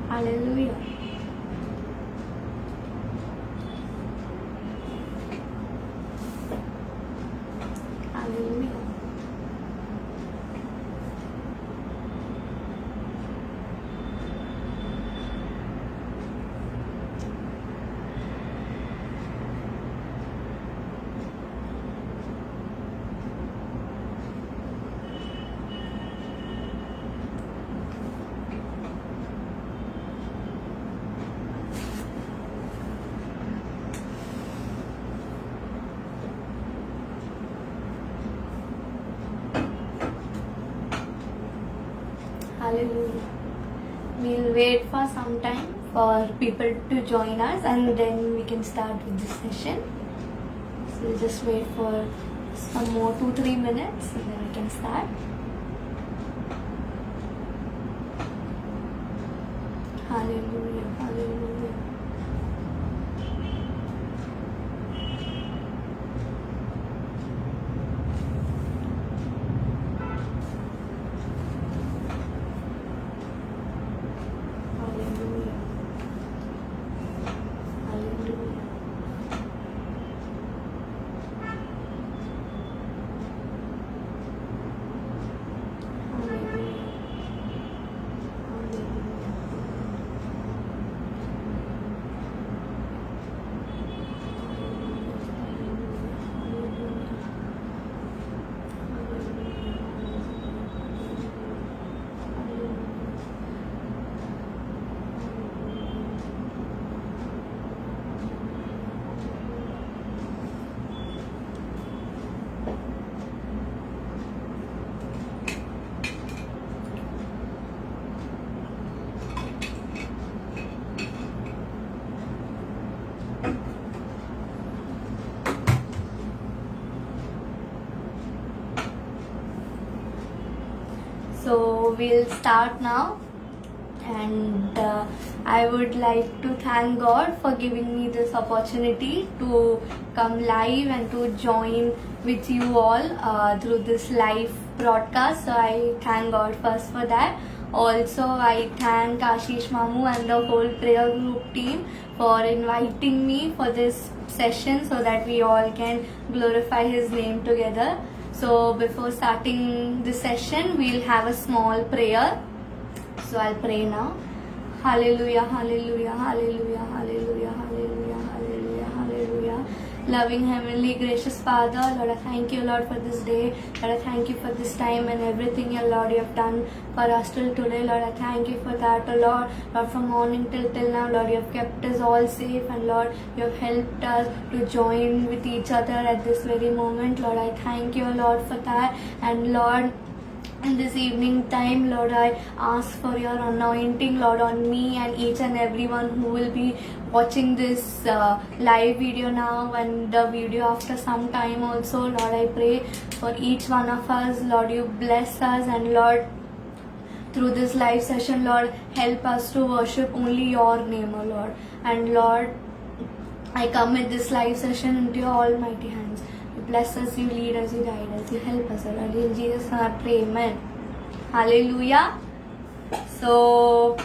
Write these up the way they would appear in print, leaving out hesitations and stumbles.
Hallelujah. Hallelujah. Hallelujah. We'll wait for some time for people to join us and then we can start with this session. So we'll just wait for some more 2-3 minutes and then we can start. Hallelujah. Hallelujah. Hallelujah. Hallelujah. Hallelujah. So we'll start now, and I would like to thank God for giving me this opportunity to come live and to join with you all through this live broadcast. So I thank God first for that. Also, I thank Ashish Mamu and the whole prayer group team for inviting me for this session so that we all can glorify His name together. So before starting the session, we'll have a small prayer. So I'll pray now. Hallelujah, hallelujah, hallelujah, hallelujah, hallelujah, hallelujah, hallelujah. Loving Heavenly Gracious Father, Lord, I thank you, Lord, for this day. Lord, I thank you for this time and everything, Lord, you have done for us till today. Lord, I thank you for that, Lord. Lord, from morning till now, Lord, you have kept us all safe, and Lord, you have helped us to join with each other at this very moment. Lord, I thank you, Lord, for that. And Lord, in this evening time, Lord, I ask for your anointing, Lord, on me and each and everyone who will be watching this live video now and the video after some time also. Lord, I pray for each one of us. Lord, you bless us, and Lord, through this live session, Lord, help us to worship only your name, O Lord. And Lord, I commit this live session into your almighty hands. You bless us, you lead us, you guide us, you help us, O Lord. In Jesus' name I pray, amen. Hallelujah. So,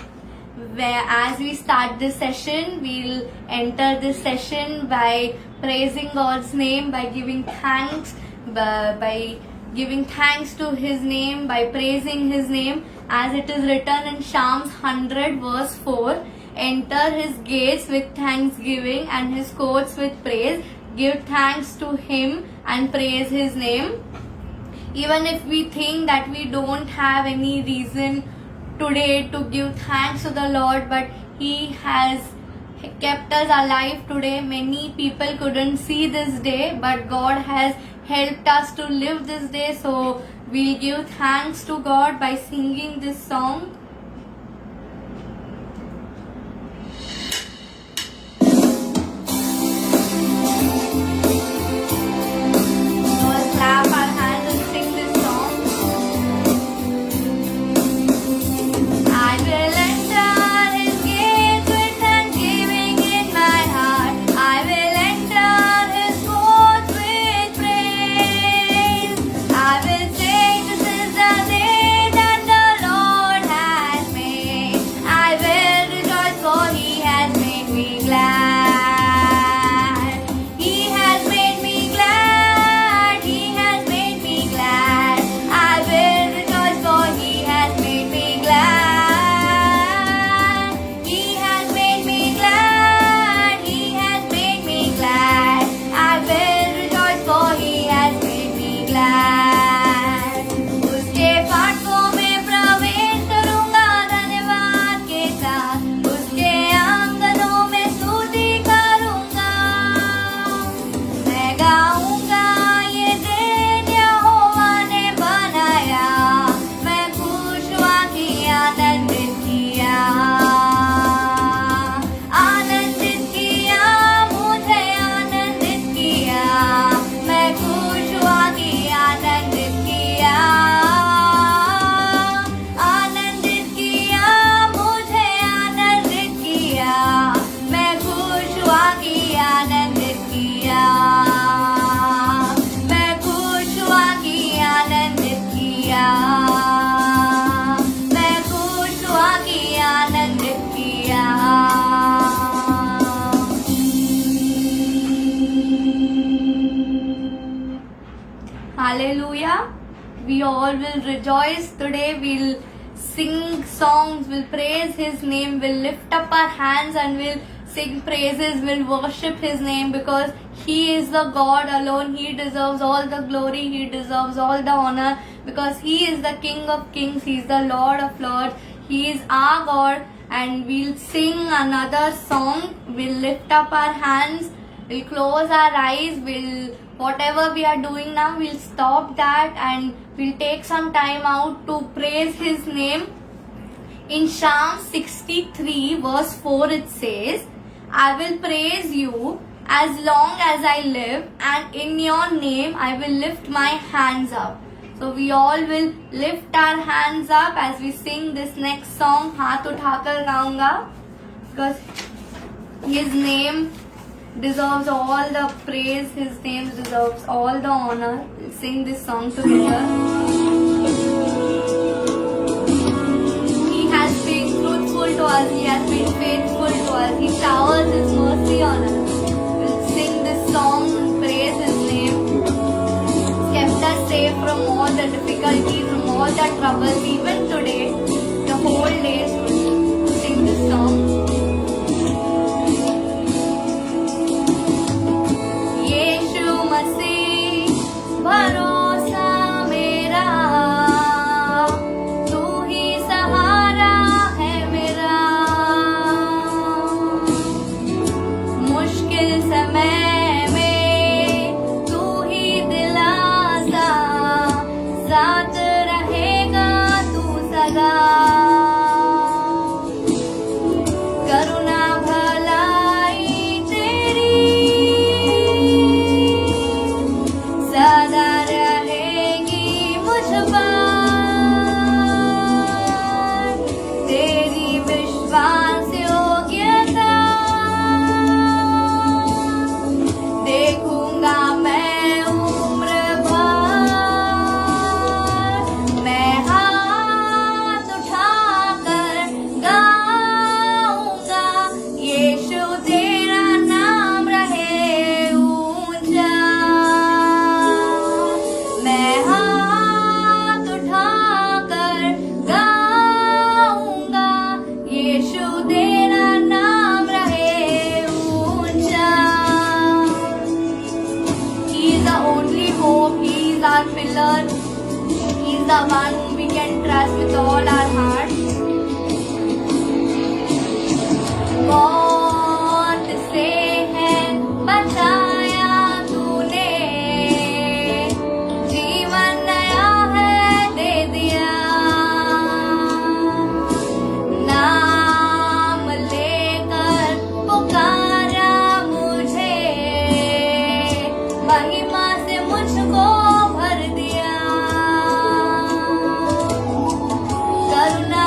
as we start this session, we'll enter this session by praising God's name, by giving thanks, by giving thanks to His name, by praising His name, as it is written in Psalms 100 verse 4. Enter His gates with thanksgiving and His courts with praise. Give thanks to Him and praise His name. Even if we think that we don't have any reason today to give thanks to the Lord, but He has kept us alive today. Many people couldn't see this day, but God has helped us to live this day. So we'll give thanks to God by singing this song. Clap our hands and sing this song. I will enter His gates with thanksgiving in my heart. I will enter His courts with praise. I will say this is the day that the Lord has we all will rejoice today. We'll sing songs, we'll praise His name, we'll lift up our hands and we'll sing praises, we'll worship His name, because He is the God alone. He deserves all the glory, He deserves all the honor, because He is the King of Kings, He is the Lord of Lords, He is our God. And we'll sing another song, we'll lift up our hands, we'll close our eyes, whatever we are doing now, we'll stop that and we'll take some time out to praise His name. In Psalm 63 verse 4 it says, I will praise you as long as I live, and in your name I will lift my hands up. So we all will lift our hands up as we sing this next song, Haath Uthakar Gaunga, because His name deserves all the praise, His name deserves all the honor. We'll sing this song together. He has been truthful to us, He has been faithful to us, He showers His mercy on us. We'll sing this song and praise His name. Kept us safe from all the difficulties, from all the troubles. Even today, the whole day should sing this song. यीशु मसीह भरोसा मेरा, तू ही सहारा है मेरा, मुश्किल समय साथ रहेगा तू सदा, करुणा भलाई तेरी सदा रहेगी मुझ पर, तेरी विश्वास योग्यता देखूंगा मैं our pillar. He's the one whom we can trust with all our heart. मौत से है बचाया तूने, जीवन नया है दे दिया, नाम लेकर पुकारा मुझे, महिमा से मुझको भर दिया, करुणा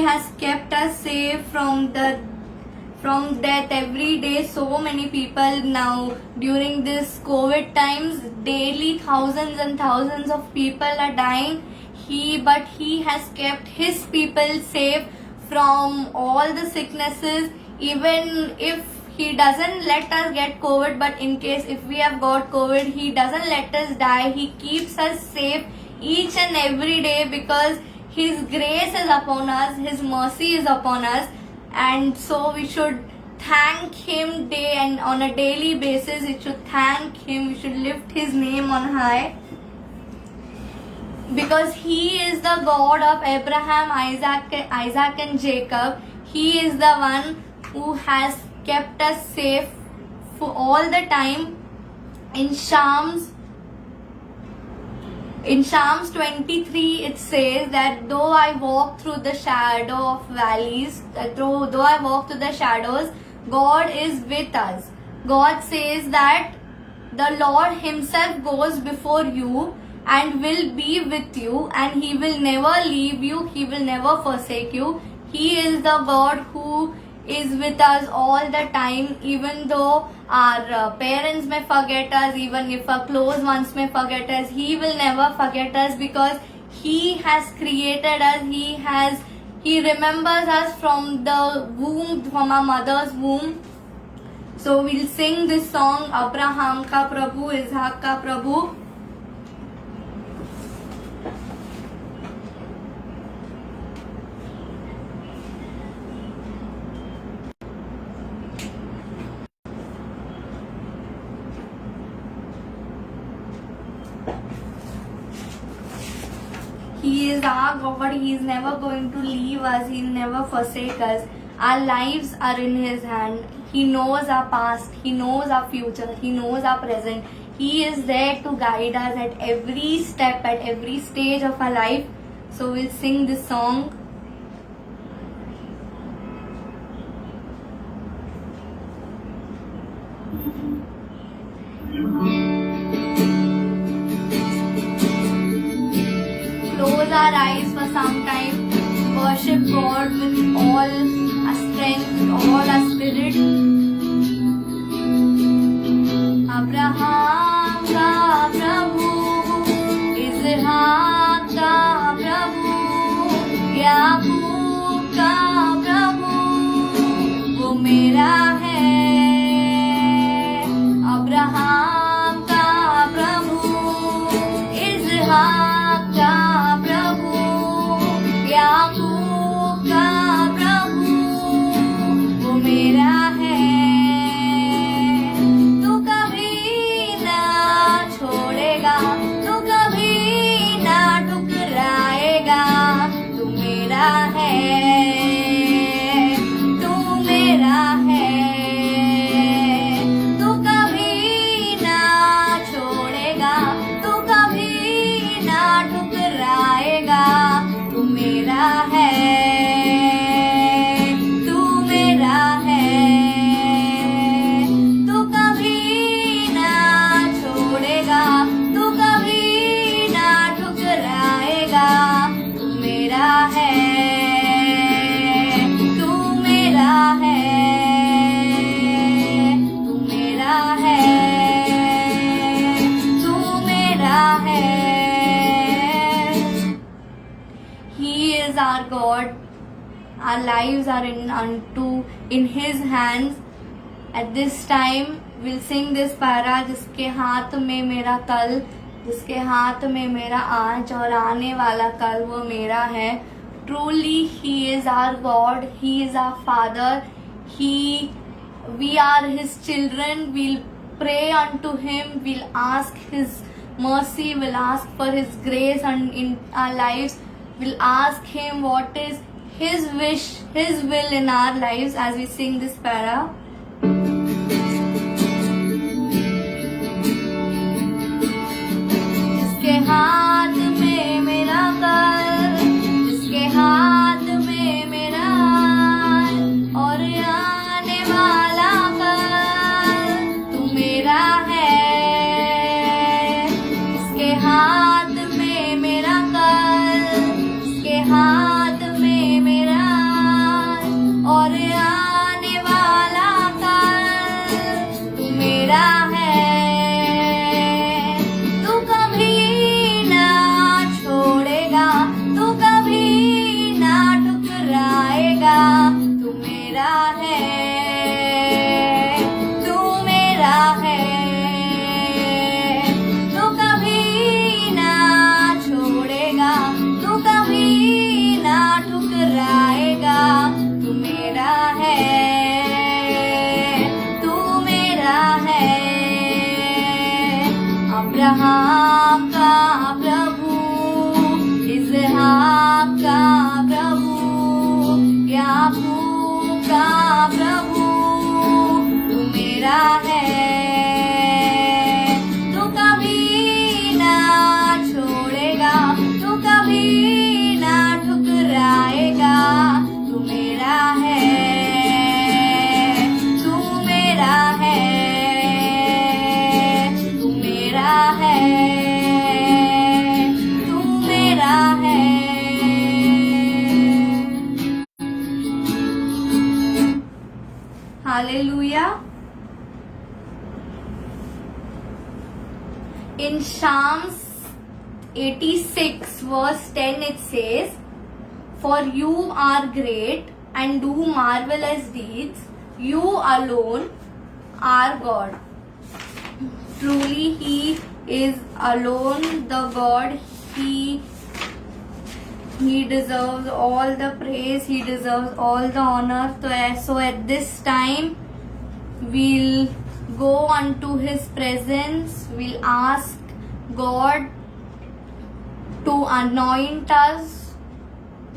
has kept us safe from death every day. So many people now during this COVID times, daily thousands and thousands of people are dying. But he has kept his people safe from all the sicknesses. Even if he doesn't let us get COVID, but in case if we have got COVID, he doesn't let us die. He keeps us safe each and every day because his grace is upon us, his mercy is upon us, and so we should thank him day and on a daily basis. We should thank him, we should lift his name on high, because he is the God of Abraham, Isaac and Jacob. He is the one who has kept us safe for all the time. In Psalms 23 it says that though I walk through the shadow of valleys, though I walk through the shadows, God is with us. God says that the Lord himself goes before you and will be with you, and he will never leave you, he will never forsake you. He is the God who is with us all the time, even though our parents may forget us, even if our close ones may forget us, he will never forget us, because he has created us. He remembers us from the womb, from our mother's womb. So we'll sing this song, Abraham ka Prabhu, Isaac ka Prabhu. He is our God. He is never going to leave us. He will never forsake us. Our lives are in his hand. He knows our past. He knows our future. He knows our present. He is there to guide us at every step, at every stage of our life. So we'll sing this song. Close our eyes for some time. Worship God with all our strength, with all our spirit. Abraham ka Prabhu, Isaac ka Prabhu, Yaqub ka Prabhu, वो मेरा है. Abraham ka Prabhu, Isaac ka Prabhu, Yaqub का प्रभु, वो मेरा है. तू कभी ना छोड़ेगा, तू कभी ना ठुकराएगा. तू मेरा है, तू मेरा है. तू कभी ना छोड़ेगा, तू कभी ना ठुकराएगा. तू मेरा है, तू मेरा है. तू कभी ना छोड़ेगा, तू कभी ना ठुकराएगा. तू मेरा है, तू मेरा है. तू मेरा है, तू मेरा है. He is our God. Our lives are in his hands. At this time, we'll sing this para, जिसके हाथ में मेरा कल, जिसके हाथ में मेरा आज और आने वाला कल, वो मेरा है. Truly, he is our God. He is our Father. We are his children. We'll pray unto him. We'll ask his mercy. We'll ask for his grace and in our lives. We'll ask him what is his wish, his will in our lives as we sing this para. जिसके हाथ में मेरा कल, जिसके हाथ में मेरा आज और आने वाला कल, तू मेरा है. जिसके हाथ में मेरा कल, हाथ में मेरा का प्रभु, इसहाक का प्रभु, याकूब का प्रभु, तू मेरा है। तू कभी ना छोड़ेगा, तू कभी ना ठुकराएगा, तू मेरा है, तू मेरा है, तू मेरा है, तू मेरा है। Hallelujah. In Psalms 86 verse 10 it says, "For you are great and do marvelous deeds, you alone are God." Truly He is alone the God. He deserves all the praise, He deserves all the honor. So at this time we'll go unto His presence, we'll ask God to anoint us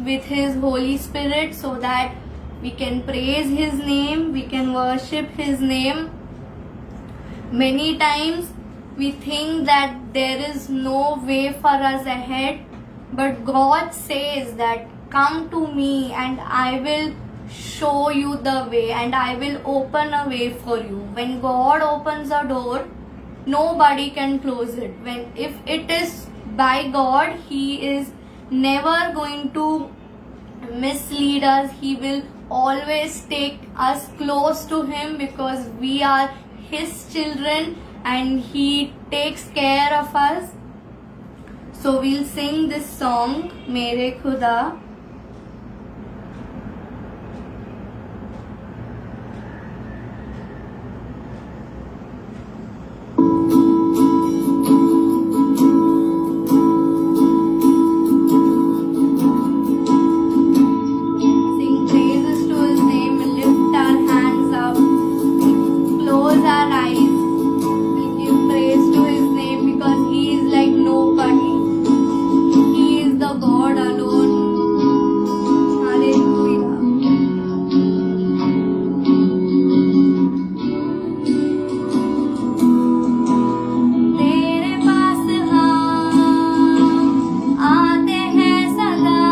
with His Holy Spirit so that we can praise His name, we can worship His name. Many times we think that there is no way for us ahead, but God says that come to me and I will show you the way and I will open a way for you. When God opens a door, nobody can close it. If it is by God, He is never going to mislead us. He will always take us close to Him because we are His children and He takes care of us. So we'll sing this song, Mere Khuda. Sing praises to His name, we'll lift our hands up, close our eyes, we'll give praise to His name because He is like nobody. He is the God alone. Hallelujah. तेरे पास हम आते हैं सदा,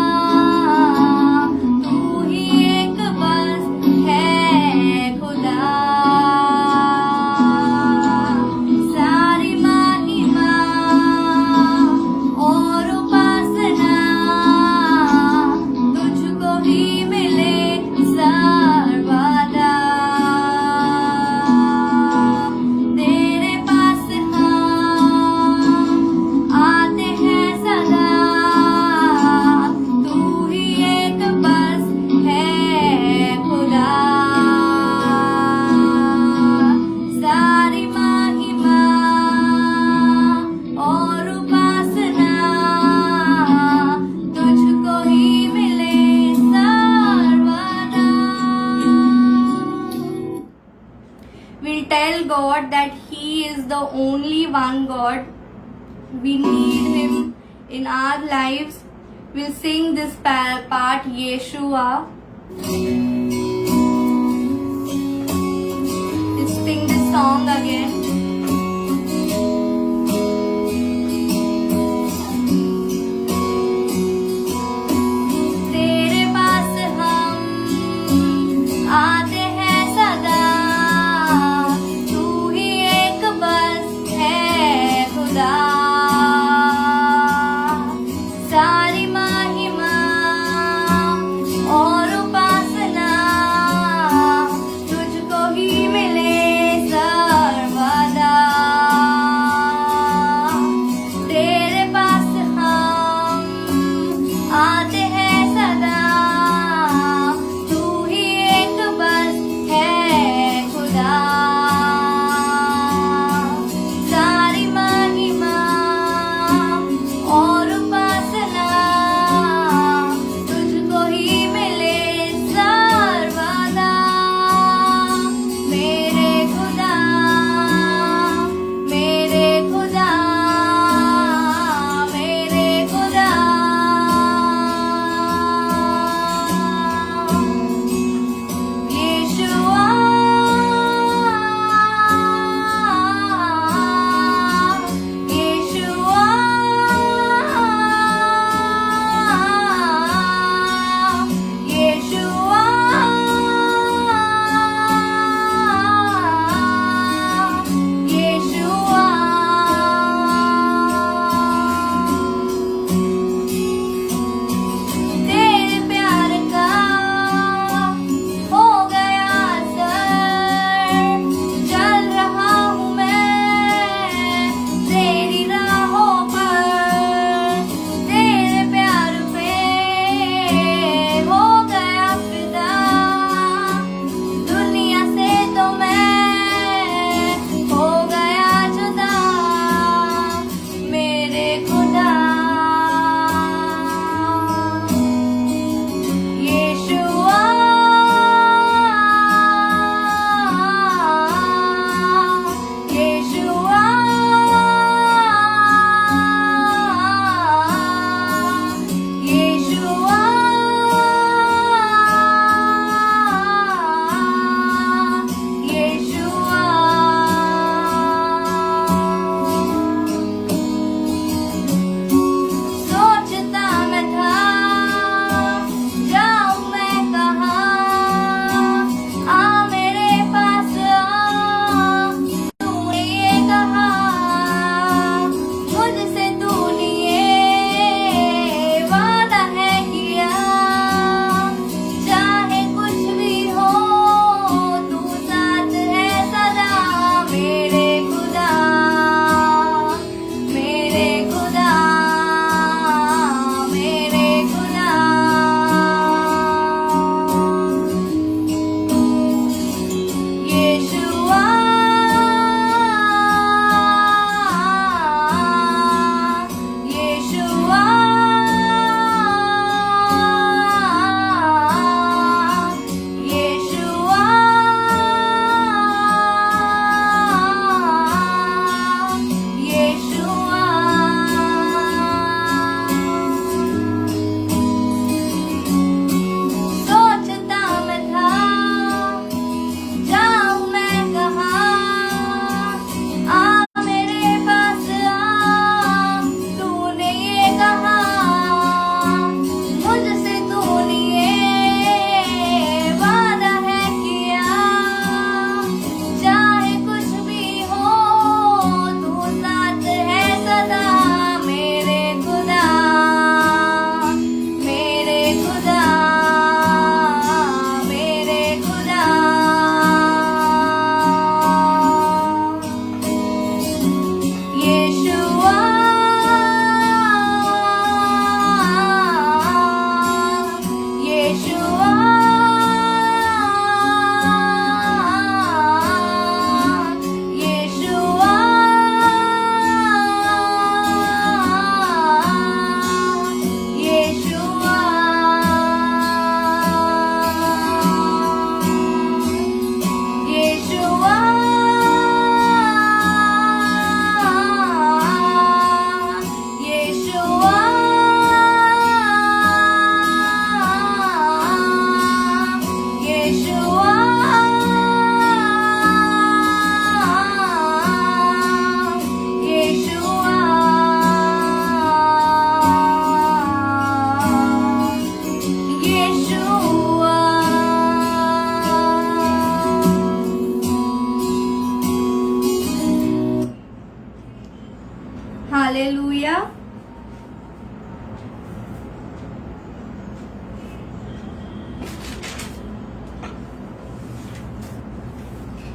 तू ही एक बस है खुदा। सारी महिमा और उपासना तुझको ही मिले सर्वदा। तेरे पास हम आते हैं सदा, तू ही एक बस है खुदा। सारी महिमा और उपासना तुझको ही मिले सर्वदा। We'll tell God that He is the only one God. We need Him in our lives. We'll sing this part, Yeshua. Let's sing this song again. तेरे पास हम आते हैं सदा, तू ही एक बस है खुदा। सारी महिमा और उपासना तुझको ही मिले सर्वदा।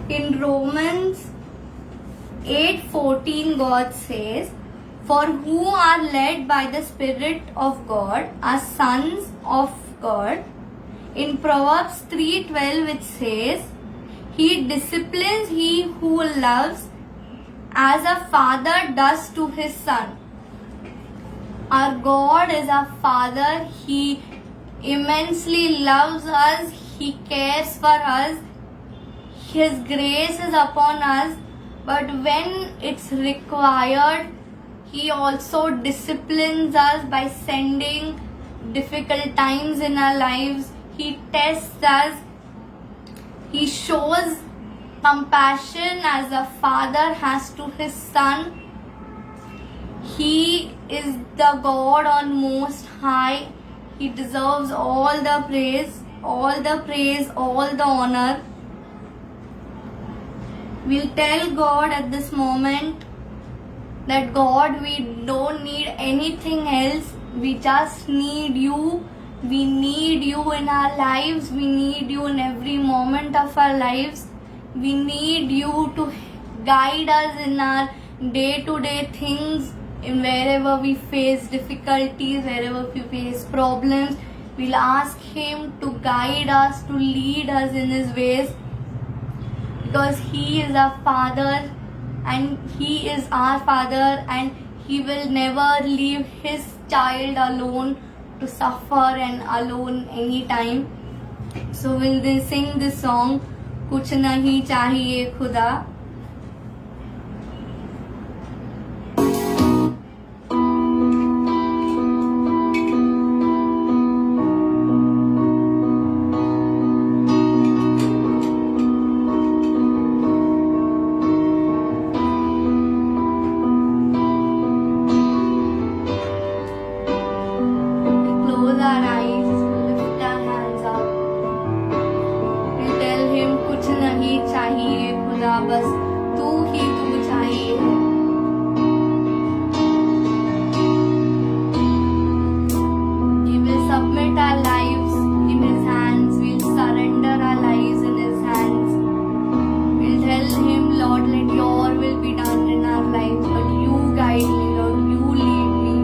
In Romans 8:14, God says, "For who are led by the Spirit of God are sons of God." In Proverbs 3:12, it says, "He disciplines he who loves as a father does to his son." Our God is our Father. He immensely loves us. He cares for us. His grace is upon us. But when it's required, He also disciplines us by sending difficult times in our lives. He tests us. He shows compassion as a father has to his son. He is the God on most high. He deserves all the praise, all the honor. We'll tell God at this moment that God, we don't need anything else. We just need you. We need you in our lives. We need you in every moment of our lives. We need you to guide us in our day-to-day things, in wherever we face difficulties, wherever we face problems. We'll ask Him to guide us, to lead us in His ways, because He is our Father and He is our Father, and He will never leave His child alone to suffer and alone anytime. So we'll sing this song, कुछ नहीं चाहिए खुदा. Close our eyes, lift our hands up. We tell Him कुछ नहीं चाहिए खुदा, बस तू ही तू चाहिए है. We will submit our lives in His hands. We'll surrender our lives in His hands. We'll tell Him, Lord, let your will be done in our lives, but you guide me, Lord, you lead me.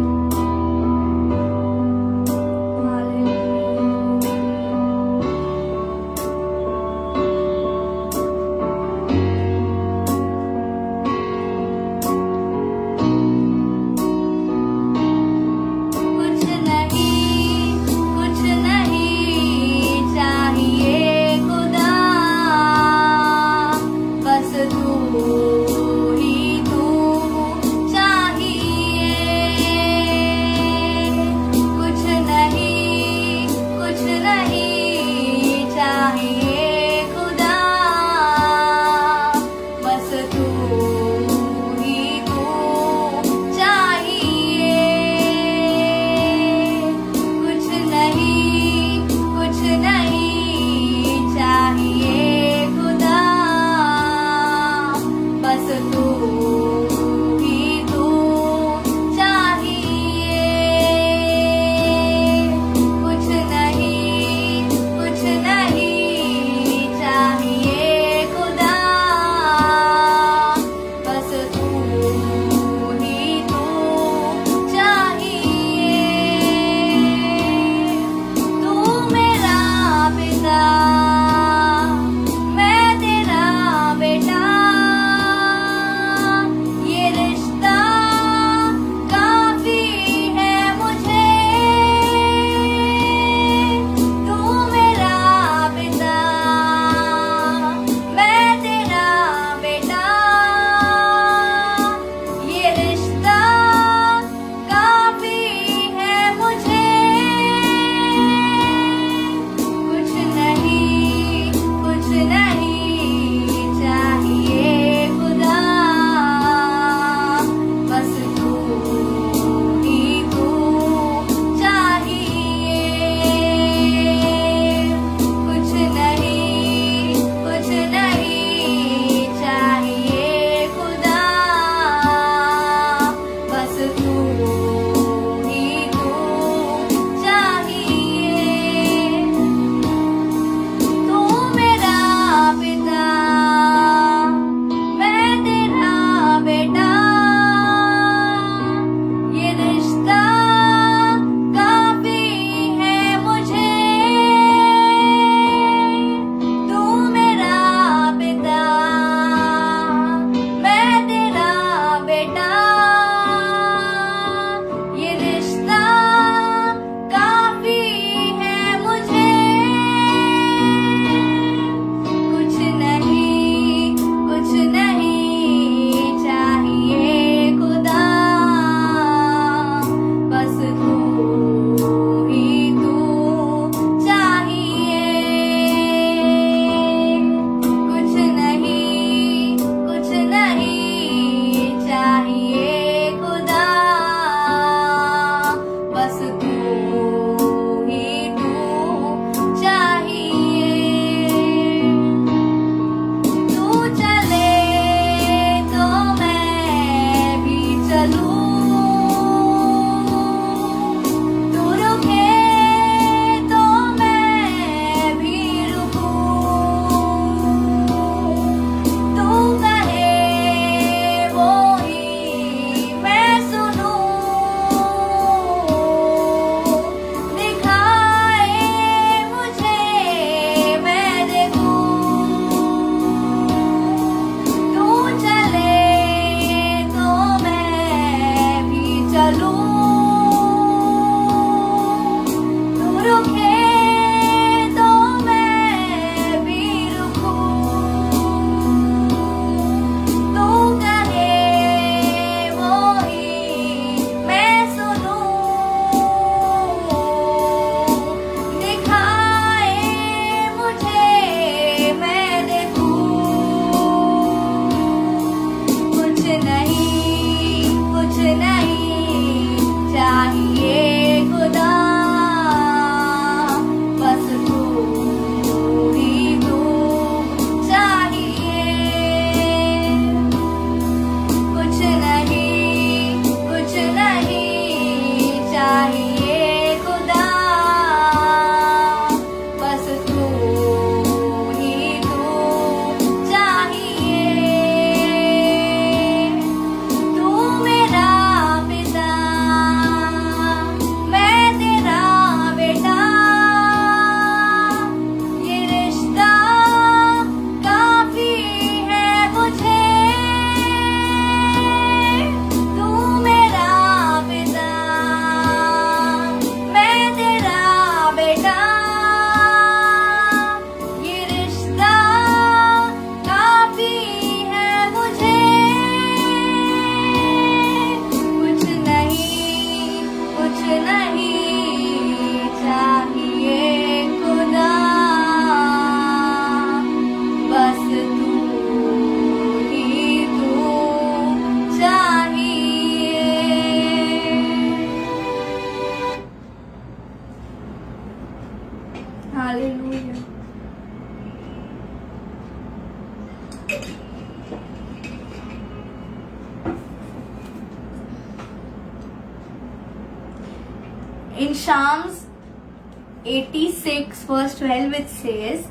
Psalms 86 verse 12 it says,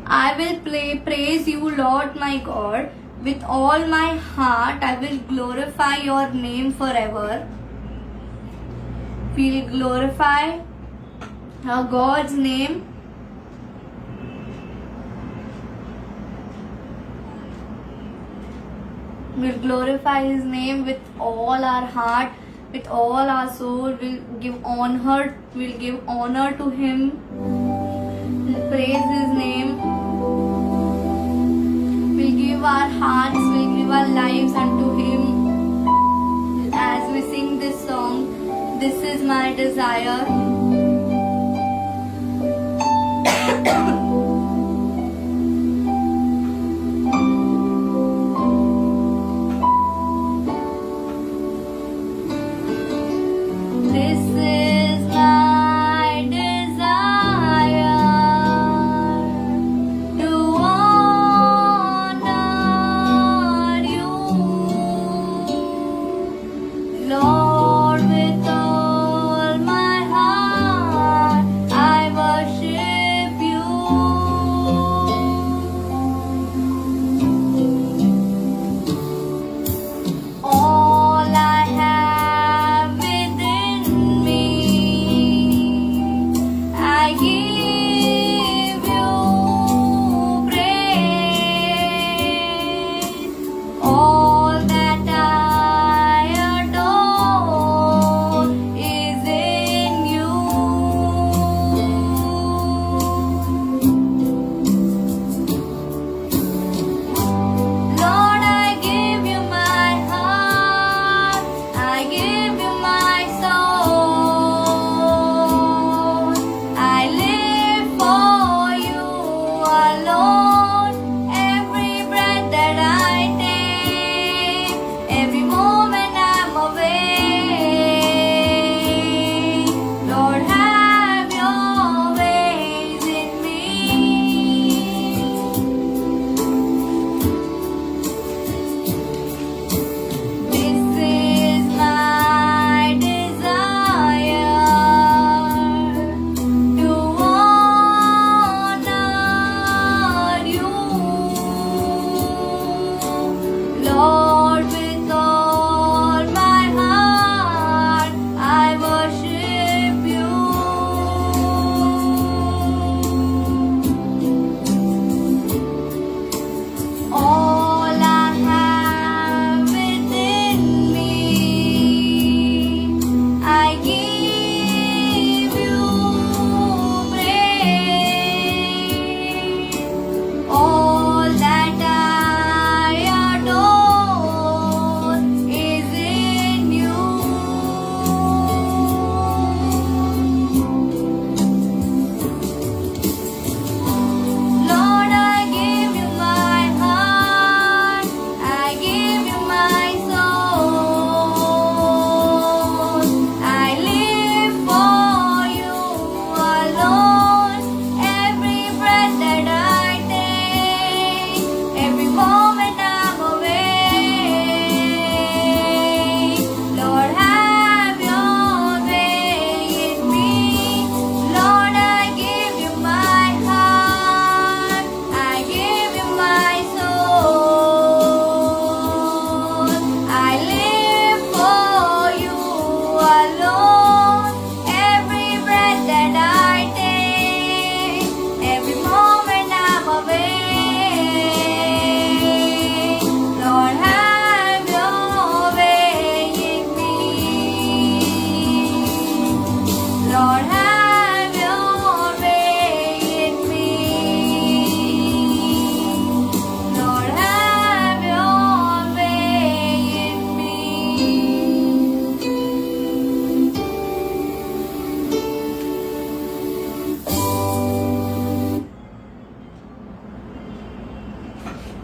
I will praise you, Lord my God, with all my heart. I will glorify your name forever. We'll glorify our God's name. We'll glorify His name with all our heart, with all our soul. We'll give honor to Him. We'll praise His name. We'll give our hearts, we'll give our lives unto Him. As we sing this song, this is my desire.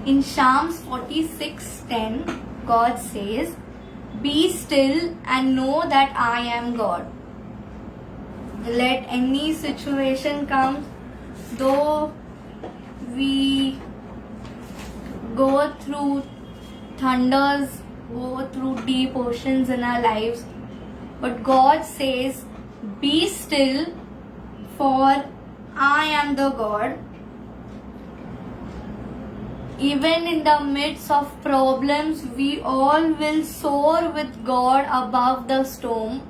In Psalms 46:10, God says, "Be still and know that I am God." Let any situation come, though we go through thunders, go through deep oceans in our lives, but God says, Be still, for I am the God. Even in the midst of problems, we all will soar with God above the storm,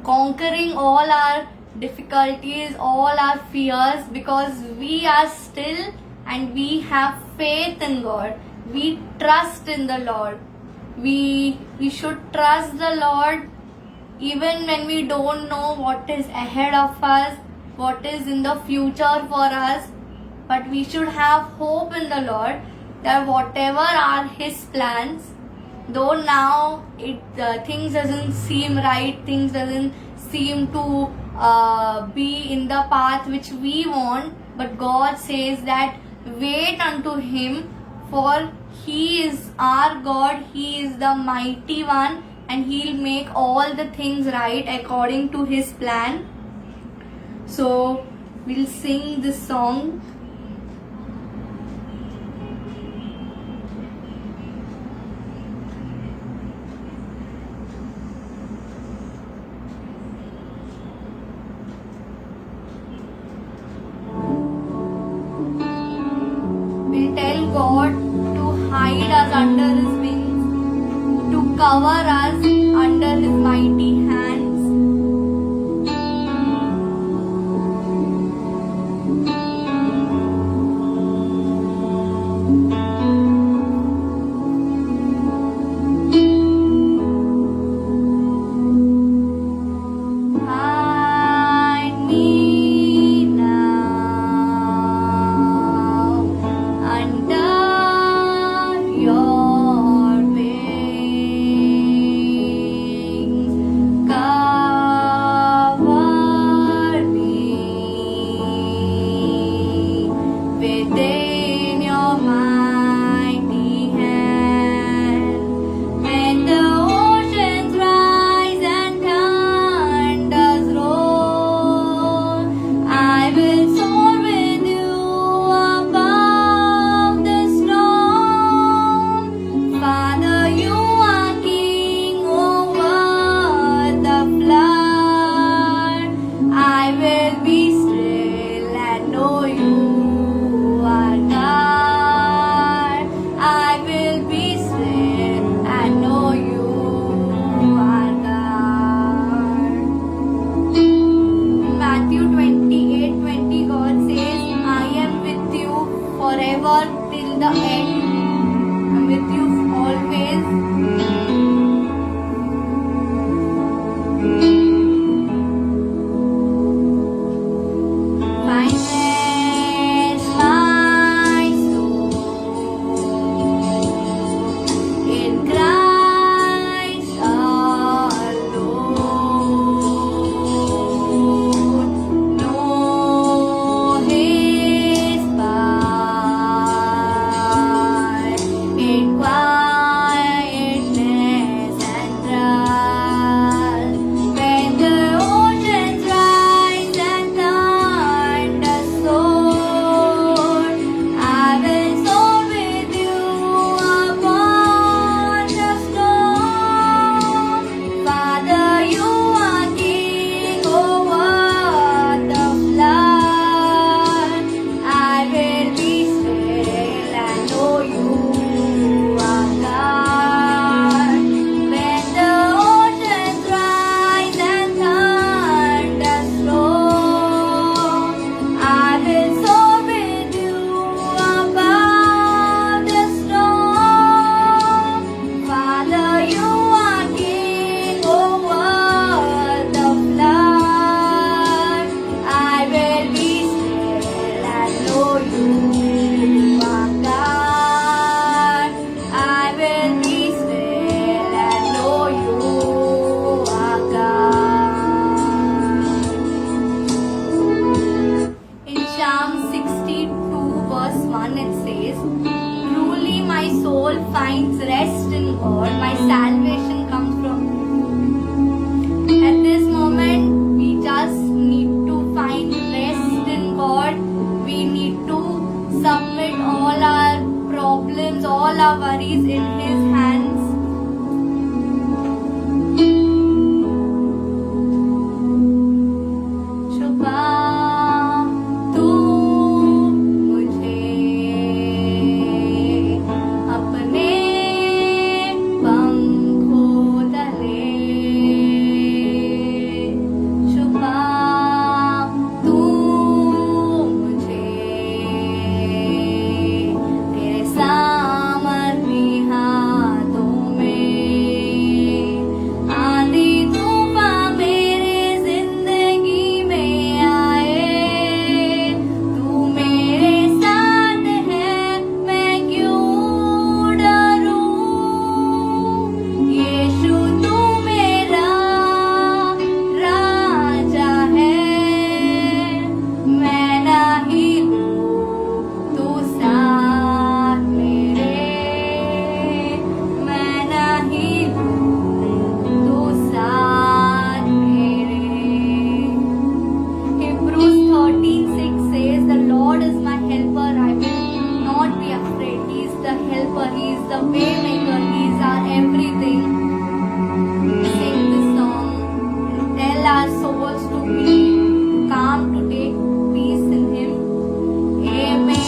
conquering all our difficulties, all our fears, because we are still and we have faith in God. We trust in the Lord. We should trust the Lord even when we don't know what is ahead of us, what is in the future for us. But we should have hope in the Lord that whatever are His plans, though now things doesn't seem right, things doesn't seem to be in the path which we want, but God says that wait unto Him, for He is our God, He is the mighty one, and He'll make all the things right according to His plan. So we'll sing this song. We'll tell God to hide us under His wings, to cover us under His mighty hands. Hide me now under your wings. Cover me within your mighty hand. When the oceans rise and thunders roar, I will soar with you above the storm. Father, you are king over the flood. I will be still and know you are God. I will be still and know you are God. Matthew 28:20, God says, I am with you forever till the end. I'm with you always. Find rest, my soul, in Christ alone. Know His power in quietness and trust. When the oceans rise and thunders soar, I will soar with you upon the storm. Father, you are king over the flood. I will be still and know you are God. When the oceans rise and thunders roar, I will soar with you above the storm. Father, you are king over the flood. I will be still and know you are God. I will be still and know you are God. In Psalm 62 verse 1 it says, truly my soul finds rest in God, my salvation comes from Him. At this moment, we just need to find rest in God. We need to submit all our problems, all our worries in His hands. the way maker, He is our everything. Sing this song and tell our souls to be calm, to take peace in Him. Amen.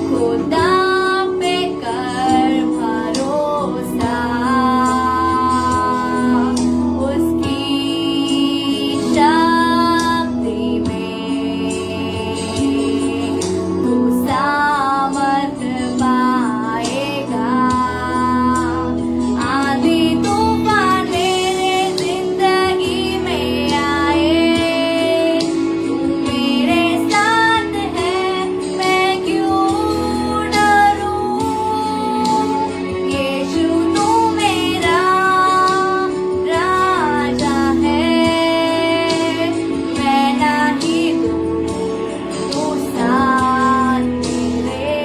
खुदा पे कर भरोसा, उसकी शक्ति में तू सामर्थ पाएगा। आंधी तूफान तेरे जिंदगी में आए, तू मेरे साथ है, मैं क्यों डरूं। यीशु तू मेरा राजा है, मैं नहीं तू साथ मेरे।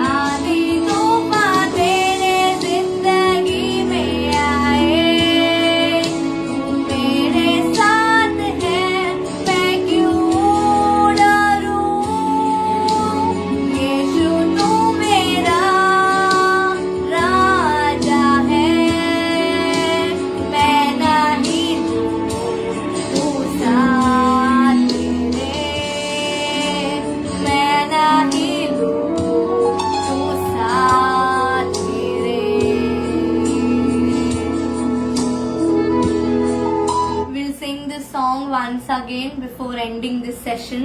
आंधी तूफान तेरे जिंदगी में आए, तू मेरे साथ है, मैं क्यों डरूं। यीशु तू मेरा राजा है, मैं नहीं तू साथ मेरे, मैं नहीं तू साथ मेरे। We'll sing this song once again before ending this session.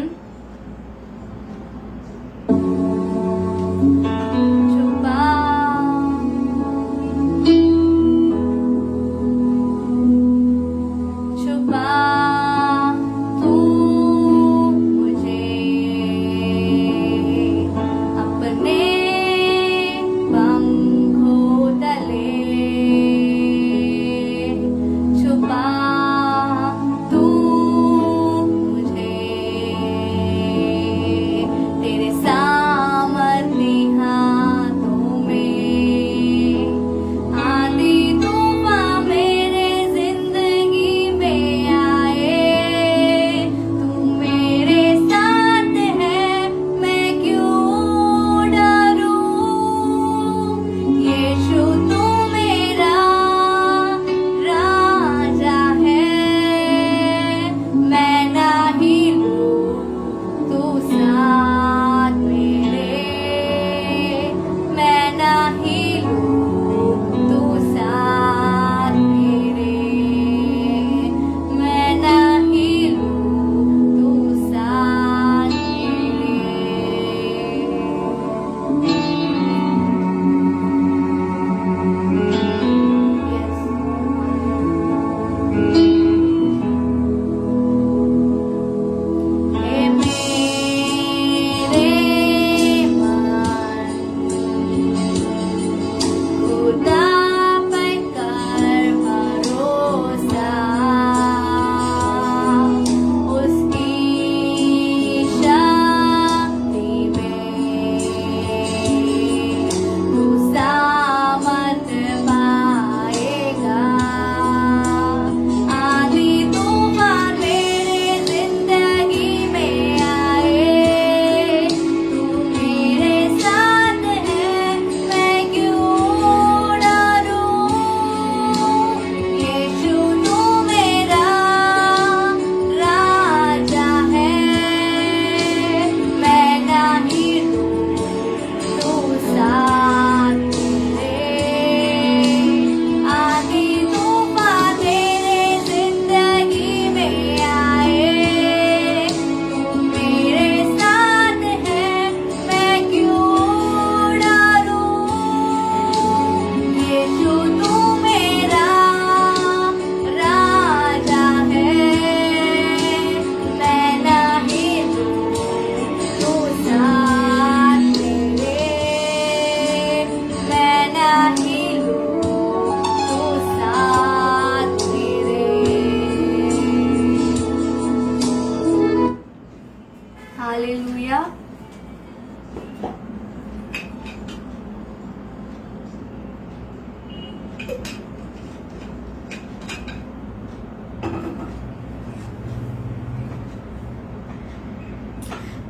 छुपा छुपा तू मुझे अपने पंखों तले, छुपा तू मुझे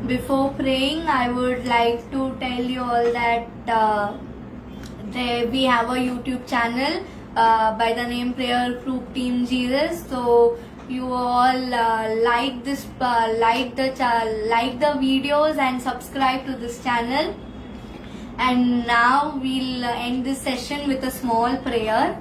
Before praying, I would like to tell you all that we have a YouTube channel by the name Prayer Group Team Jesus. So you all like the videos and subscribe to this channel. And now we'll end this session with a small prayer.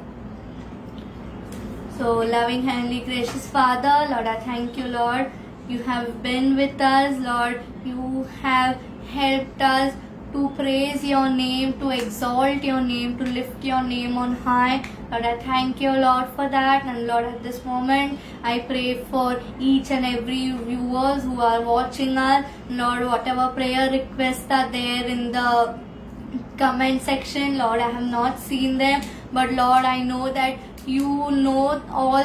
So, loving, heavenly, gracious Father, Lord, I thank you, Lord. You have been with us, Lord. You have helped us to praise your name, to exalt your name, to lift your name on high. Lord, I thank you, Lord, for that. And Lord, at this moment, I pray for each and every viewers who are watching us. Lord, whatever prayer requests are there in the comment section, Lord, I have not seen them. But Lord, I know that you know all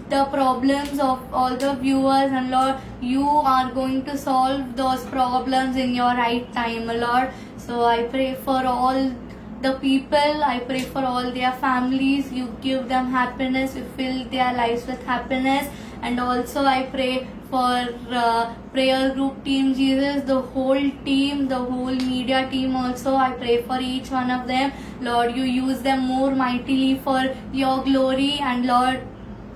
the problems of all the viewers, and Lord, you are going to solve those problems in your right time, Lord. So I pray for all the people, I pray for all their families. You give them happiness, you fill their lives with happiness. And also I pray for Prayer Group Team Jesus, the whole team, the whole media team also. I pray for each one of them. Lord, you use them more mightily for your glory, and Lord,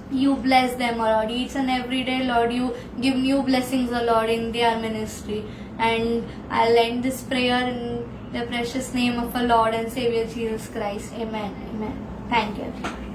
you bless them, Lord, each and every day. Lord, you give new blessings, Lord, in their ministry. And I'll end this prayer in the precious name of our Lord and Savior Jesus Christ. Amen. Amen. Thank you.